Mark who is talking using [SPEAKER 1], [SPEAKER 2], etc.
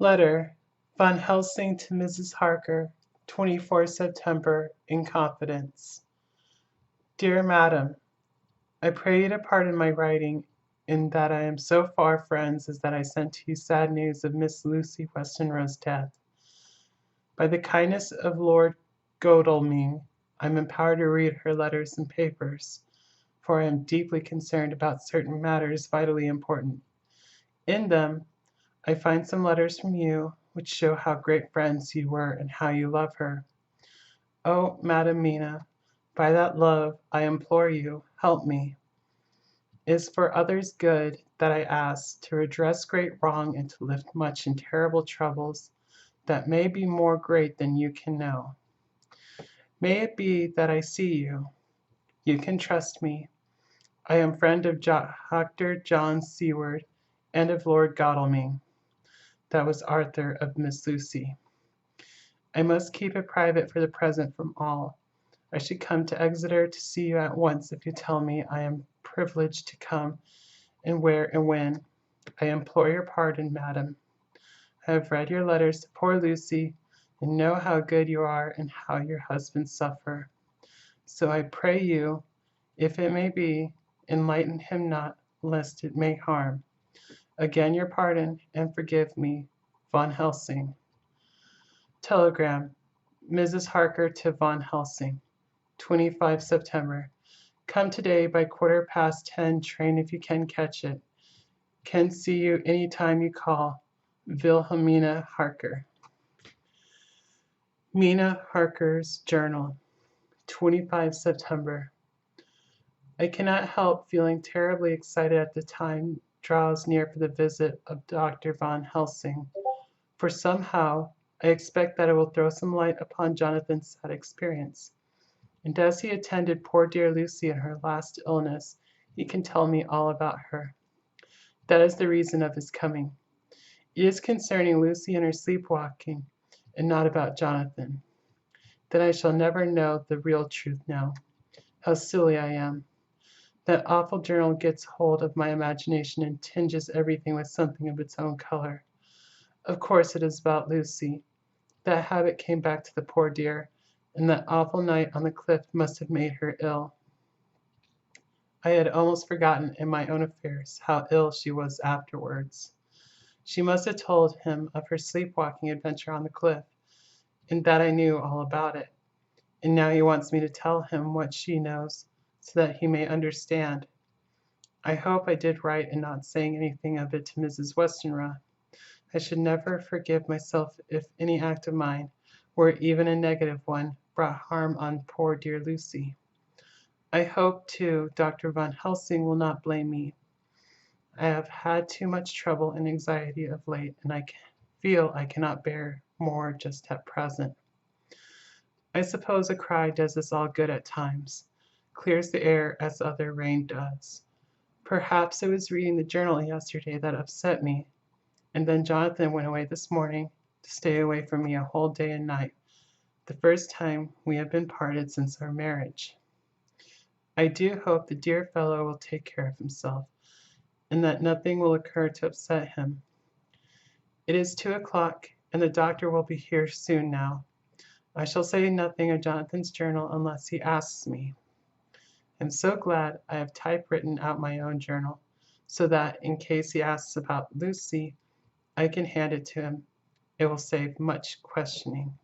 [SPEAKER 1] Letter, Von Helsing to Mrs. Harker, 24 September, in confidence. Dear Madam, I pray you to pardon my writing, in that I am so far friends as that I sent to you sad news of Miss Lucy Westenra's death. By the kindness of Lord Godalming, I am empowered to read her letters and papers, for I am deeply concerned about certain matters vitally important. In them I find some letters from you, which show how great friends you were and how you love her. Oh, Madam Mina, by that love, I implore you, help me. It is for others' good that I ask, to redress great wrong and to lift much and terrible troubles that may be more great than you can know. May it be that I see you. You can trust me. I am friend of Dr. John Seward and of Lord Godalming. That was Arthur of Miss Lucy. I must keep it private for the present from all. I should come to Exeter to see you at once if you tell me I am privileged to come, and where and when. I implore your pardon, madam. I have read your letters to poor Lucy, and know how good you are and how your husband suffer. So I pray you, if it may be, enlighten him not, lest it may harm. Again your pardon, and forgive me. Von Helsing. Telegram, Mrs. Harker to Von Helsing, 25 September. Come today by 10:15 train if you can catch it. Can see you any time you call. Wilhelmina Harker. Mina Harker's Journal, 25 September. I cannot help feeling terribly excited at the time draws near for the visit of Dr. Von Helsing, for somehow I expect that it will throw some light upon Jonathan's sad experience, and as he attended poor dear Lucy in her last illness, he can tell me all about her. That is the reason of his coming. It is concerning Lucy and her sleepwalking, and not about Jonathan. Then I shall never know the real truth now. How silly I am. That awful journal gets hold of my imagination and tinges everything with something of its own color. Of course it is about Lucy. That habit came back to the poor dear, and that awful night on the cliff must have made her ill. I had almost forgotten in my own affairs how ill she was afterwards. She must have told him of her sleepwalking adventure on the cliff, and that I knew all about it. And now he wants me to tell him what she knows, so that he may understand. I hope I did right in not saying anything of it to Mrs. Westenra. I should never forgive myself if any act of mine, were it even a negative one, brought harm on poor dear Lucy. I hope, too, Dr. Von Helsing will not blame me. I have had too much trouble and anxiety of late, and I feel I cannot bear more just at present. I suppose a cry does us all good at times, clears the air as other rain does. Perhaps it was reading the journal yesterday that upset me, and then Jonathan went away this morning to stay away from me a whole day and night, the first time we have been parted since our marriage. I do hope the dear fellow will take care of himself, and that nothing will occur to upset him. It is 2 o'clock, and the doctor will be here soon now. I shall say nothing of Jonathan's journal unless he asks me. I'm so glad I have typewritten out my own journal, so that, in case he asks about Lucy, I can hand it to him. It will save much questioning.